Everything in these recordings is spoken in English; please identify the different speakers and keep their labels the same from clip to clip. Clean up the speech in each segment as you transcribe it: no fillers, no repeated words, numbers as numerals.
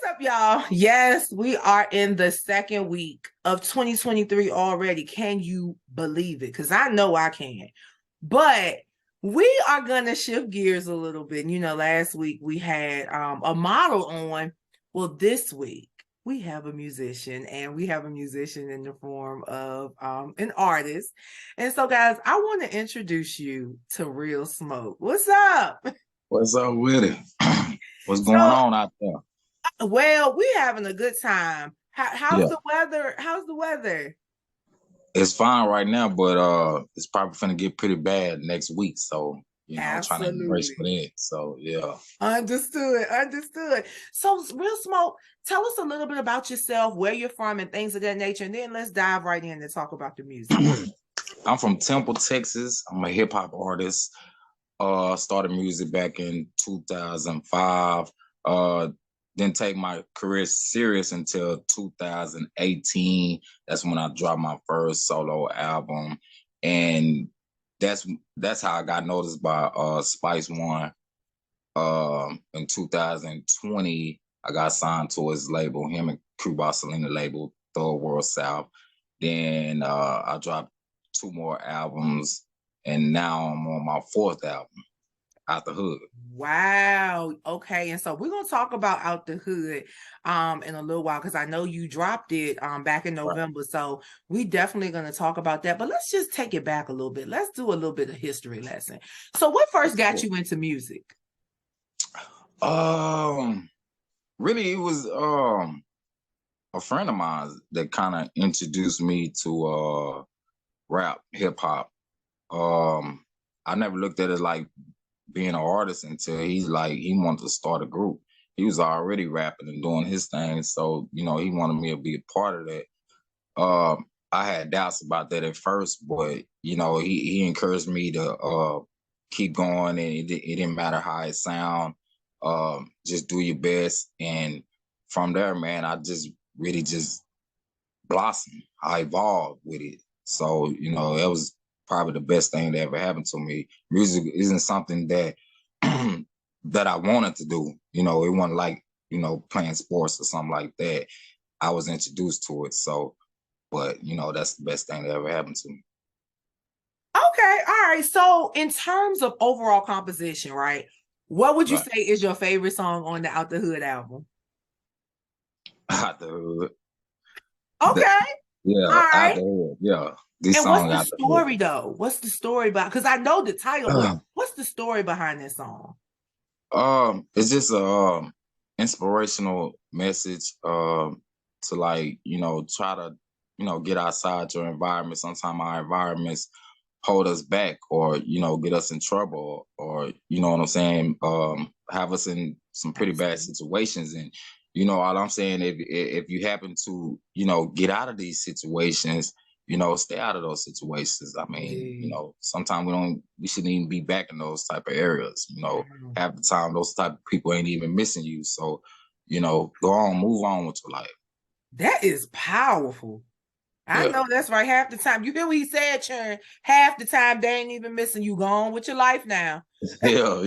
Speaker 1: What's up, y'all? Yes, we are in the second week of 2023 already. Can you believe it? Because I know I can. But we are going to shift gears a little bit. You know, last week we had a model on. Well, this week we have a musician, and we have a musician in the form of an artist. And so, guys, I want to introduce you to Real Smoke. What's up?
Speaker 2: What's up with it? What's going
Speaker 1: So,
Speaker 2: on out there?
Speaker 1: well, we having a good time. How's
Speaker 2: Yeah,
Speaker 1: the weather? How's the weather?
Speaker 2: it's fine right now, but it's probably gonna get pretty bad next week. So, trying to embrace for
Speaker 1: Absolutely.
Speaker 2: that. So yeah.
Speaker 1: Understood. Understood. So, Real Smoke, tell us a little bit about yourself, where you're from, and things of that nature, and then let's dive right in and talk about the music.
Speaker 2: I'm from Temple, Texas. I'm a hip hop artist. Started music back in 2005. Didn't take my career serious until 2018. That's when I dropped my first solo album, and that's how I got noticed by Spice One. In 2020, I got signed to his label, him and Q Bosilini label, Third World South. Then I dropped two more albums, and now I'm on my fourth album, Out the Hood.
Speaker 1: Wow. Okay. And so we're gonna talk about Out the Hood in a little while because I know you dropped it back in
Speaker 2: Right.
Speaker 1: November. So we definitely gonna talk about that. But let's just take it back a little bit. Let's do a little bit of history lesson. So what first got you into music?
Speaker 2: Um, Really, it was a friend of mine that kind of introduced me to rap, hip hop. Um, I never looked at it like being an artist until he wanted to start a group. He was already rapping and doing his thing, so he wanted me to be a part of that. I had doubts about that at first, but he encouraged me to keep going, and it didn't matter how it sound. Just do your best, and from there, man, I just really just blossomed. I evolved with it. So that was probably the best thing that ever happened to me. Music isn't something that that I wanted to do. It wasn't like playing sports or something like that. I was introduced to it, so but that's the best thing that ever happened to me.
Speaker 1: Okay, all right. So in terms of overall composition, right? What would you
Speaker 2: Right.
Speaker 1: say is your favorite song on the Out the Hood album?
Speaker 2: Out the hood. The,
Speaker 1: Okay,
Speaker 2: yeah,
Speaker 1: all
Speaker 2: out
Speaker 1: right.
Speaker 2: the hood. Yeah. This
Speaker 1: And what's
Speaker 2: song
Speaker 1: the
Speaker 2: out the hood.
Speaker 1: story though? What's the story about? Because I know the title, but what's the story behind this song?
Speaker 2: It's just a inspirational message to try to get outside your environment. Sometimes our environments hold us back or get us in trouble or you know what I'm saying, have us in some pretty bad
Speaker 1: Absolutely.
Speaker 2: situations. And all I'm saying, if you happen to get out of these situations, stay out of those situations. I mean,
Speaker 1: Yeah.
Speaker 2: sometimes we shouldn't even be back in those type of areas.
Speaker 1: Wow.
Speaker 2: Half the time those type of people ain't even missing you. So go on, move on with your life.
Speaker 1: That is powerful. I
Speaker 2: Yeah.
Speaker 1: know that's right. Half the time, you hear what he said, Churn. Half the time, they ain't even missing you. Go on with your life now.
Speaker 2: Yeah.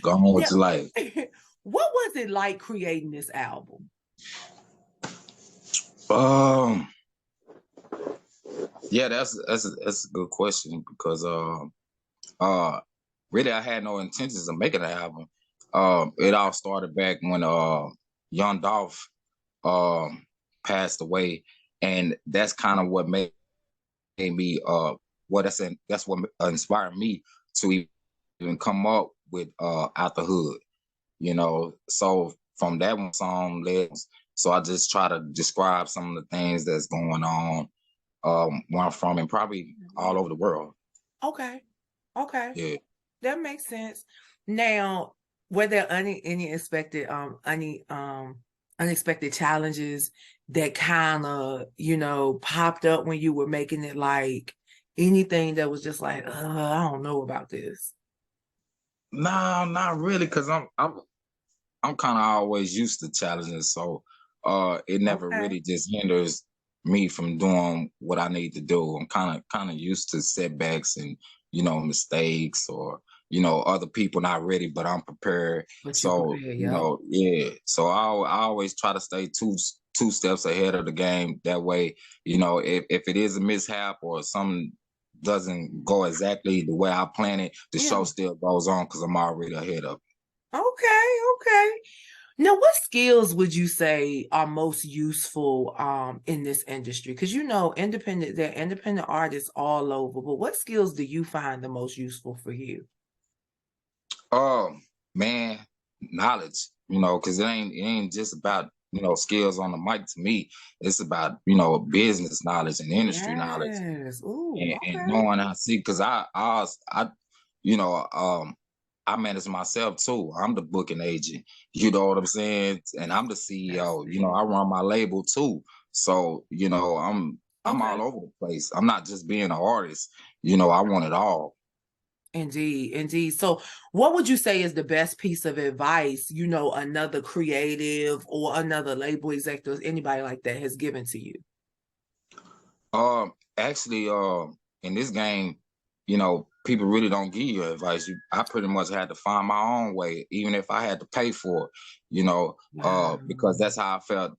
Speaker 2: Go on with
Speaker 1: Yeah.
Speaker 2: your life.
Speaker 1: What was it like creating this album?
Speaker 2: um Yeah, that's a good question because uh really I had no intentions of making an album. It all started back when Young Dolph um passed away, and that's kind of what made me that's what inspired me to even come up with Out the Hood. So from that one song led, so I just try to describe some of the things that's going on where I'm from and probably all over the world.
Speaker 1: Okay. Okay.
Speaker 2: Yeah.
Speaker 1: That makes sense. Now, were there any expected unexpected challenges that kind of, popped up when you were making it, like anything that was just like, I don't know about this.
Speaker 2: No, not really, because I'm kind of always used to challenges, so it never
Speaker 1: Okay.
Speaker 2: really just hinders me from doing what I need to do. I'm kind of used to setbacks and mistakes or other people not ready, but I'm prepared.
Speaker 1: But you're
Speaker 2: So,
Speaker 1: prepared. Yep.
Speaker 2: yeah. So I always try to stay two steps ahead of the game. That way, if it is a mishap or something doesn't go exactly the way I plan it, the
Speaker 1: Yeah.
Speaker 2: show still goes on because I'm already ahead of it.
Speaker 1: Okay. Okay. Now, what skills would you say are most useful in this industry? Because there are independent artists all over, but what skills do you find the most useful for you?
Speaker 2: Man, knowledge, because it ain't just about, skills on the mic to me. It's about, business knowledge and industry knowledge
Speaker 1: Yes. Ooh,
Speaker 2: and
Speaker 1: okay.
Speaker 2: knowing how to see, because you know, um, I manage myself too. I'm the booking agent, you know what I'm saying? And I'm the
Speaker 1: That's
Speaker 2: CEO,
Speaker 1: it.
Speaker 2: I run my label too. So, I'm
Speaker 1: Okay.
Speaker 2: all over the place. I'm not just being an artist, I want it all.
Speaker 1: Indeed, indeed. So, what would you say is the best piece of advice, another creative or another label executive, anybody like that has given to you?
Speaker 2: Actually, in this game, people really don't give you advice. I pretty much had to find my own way, even if I had to pay for it, because
Speaker 1: Wow.
Speaker 2: that's how I felt.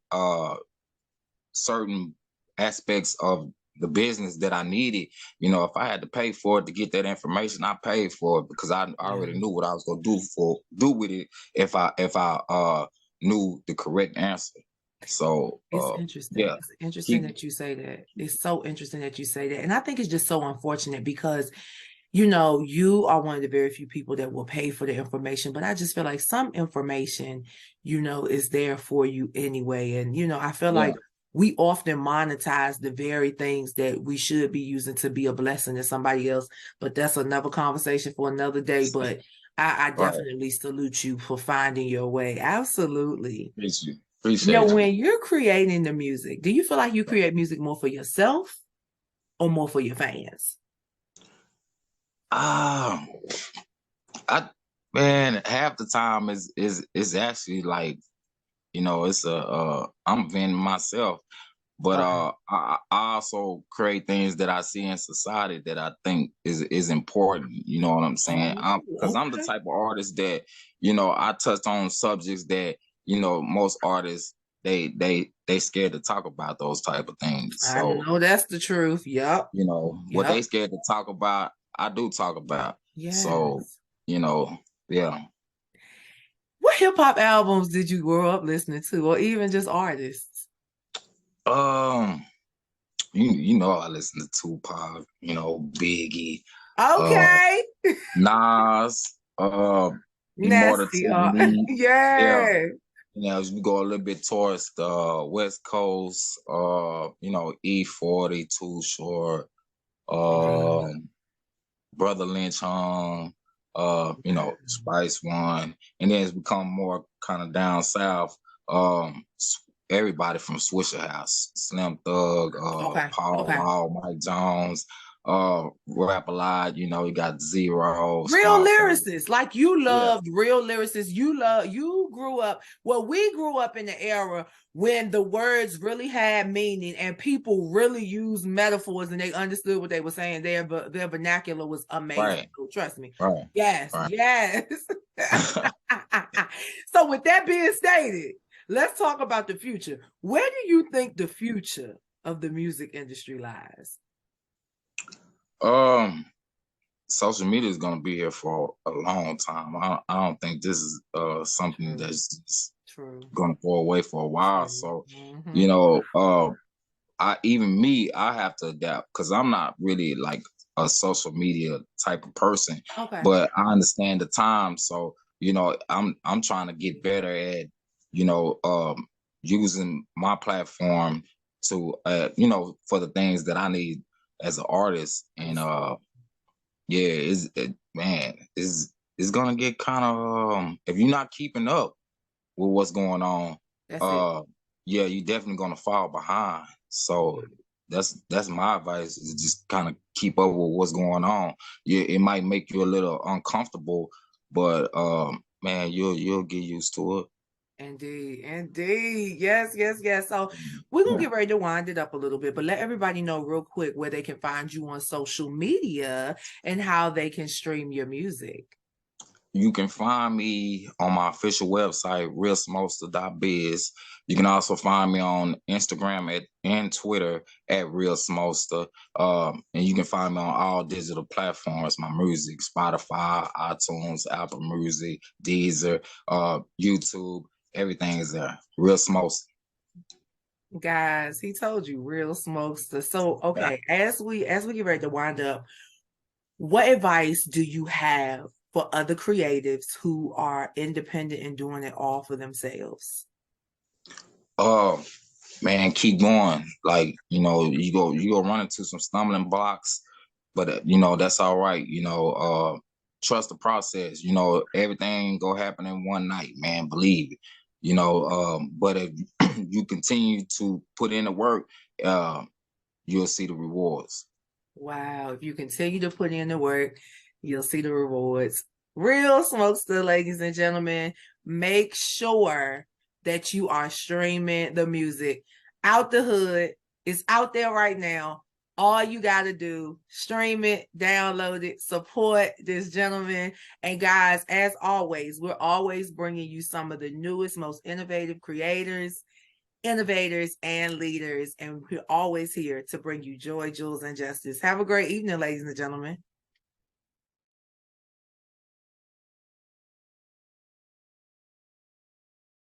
Speaker 2: Certain aspects of the business that I needed, if I had to pay for it to get that information, I paid for it because I already
Speaker 1: Yeah.
Speaker 2: knew what I was gonna do with it if I knew the correct answer. So
Speaker 1: It's interesting.
Speaker 2: yeah,
Speaker 1: It's interesting
Speaker 2: keep
Speaker 1: that you say that. It's so interesting that you say that. And I think it's just so unfortunate because, you are one of the very few people that will pay for the information, but I just feel like some information, is there for you anyway. And, I feel
Speaker 2: yeah,
Speaker 1: like we often monetize the very things that we should be using to be a blessing to somebody else. But that's another conversation for another day. But I
Speaker 2: right.
Speaker 1: definitely salute you for finding your way. Absolutely.
Speaker 2: Appreciate you.
Speaker 1: When you're creating the music, do you feel like you create music more for yourself or more for your fans?
Speaker 2: Ah, I man, half the time is actually like, it's I'm venting myself. But
Speaker 1: Okay.
Speaker 2: I also create things that I see in society that I think is important. You know what I'm saying?
Speaker 1: Oh,
Speaker 2: Because I'm the
Speaker 1: okay.
Speaker 2: type of artist that, I touched on subjects that, most artists they scared to talk about those type of things.
Speaker 1: I
Speaker 2: So,
Speaker 1: know that's the truth. Yep.
Speaker 2: what they
Speaker 1: Yep.
Speaker 2: scared to talk about, I do talk about. So,
Speaker 1: Yes.
Speaker 2: you know, yeah.
Speaker 1: What hip hop albums did you grow up listening to, or even just artists?
Speaker 2: Um, I listen to Tupac, Biggie, uh,
Speaker 1: Okay.
Speaker 2: Nas, Immortal
Speaker 1: Nasty art.
Speaker 2: Need. Yeah.
Speaker 1: Yeah.
Speaker 2: As we go a little bit towards the West Coast, E40, Too Short,
Speaker 1: Wow.
Speaker 2: Brother Lynch Hung,
Speaker 1: Wow.
Speaker 2: Spice One. And then it's become more kind of down south. Everybody from Swisher House, Slim Thug,
Speaker 1: Okay.
Speaker 2: Paul
Speaker 1: Okay.
Speaker 2: Wall, Mike Jones, Rap a Lot, you got Zero,
Speaker 1: Real
Speaker 2: Scarface.
Speaker 1: lyricists, like you
Speaker 2: Yeah,
Speaker 1: loved real lyricists. You grew up, well, we grew up in the era when the words really had meaning and people really used metaphors and they understood what they were saying. Their vernacular was amazing.
Speaker 2: right,
Speaker 1: So trust me.
Speaker 2: right,
Speaker 1: Yes,
Speaker 2: right.
Speaker 1: yes. So with that being stated, let's talk about the future. Where do you think the future of the music industry lies?
Speaker 2: um, Social media is going to be here for a long time. I don't think this is something
Speaker 1: True,
Speaker 2: that's just
Speaker 1: true,
Speaker 2: going to go away for a while.
Speaker 1: true.
Speaker 2: So,
Speaker 1: Mm-hmm.
Speaker 2: you know, I have to adapt because I'm not really like a social media type of person,
Speaker 1: Okay.
Speaker 2: but I understand the time. So, I'm trying to get better at, you know, um, using my platform to, for the things that I need as an artist. And yeah, man, it's gonna get kind of if you're not keeping up with what's going on,
Speaker 1: That's it.
Speaker 2: uh, yeah, you definitely gonna fall behind. So that's my advice is just kind of keep up with what's going on. Yeah, it might make you a little uncomfortable, but man, you'll get used to it.
Speaker 1: Indeed, indeed. Yes, yes, yes. So we're gonna
Speaker 2: Yeah.
Speaker 1: get ready to wind it up a little bit, but let everybody know real quick where they can find you on social media and how they can stream your music.
Speaker 2: You can find me on my official website, realsmoster.biz. You can also find me on Instagram and Twitter at realsmoster. And you can find me on all digital platforms, my music, Spotify, iTunes, Apple Music, Deezer, YouTube, everything is there. Real Smoster.
Speaker 1: Guys, he told you real smokester. So okay, as we get ready to wind up, what advice do you have for other creatives who are independent and doing it all for themselves?
Speaker 2: Uh, man, keep going. Like, you go run into some stumbling blocks, but that's all right. Trust the process. Everything go happen in one night, man. Believe it. But if you continue to put in the work, uh, you'll see the rewards.
Speaker 1: Wow, if you continue to put in the work, you'll see the rewards. Real smokester, ladies and gentlemen, make sure that you are streaming the music. Out the Hood is out there right now. All you got to do, stream it, download it, support this gentleman. And guys, as always, we're always bringing you some of the newest, most innovative creators, innovators, and leaders. And we're always here to bring you joy, jewels, and justice. Have a great evening, ladies and gentlemen.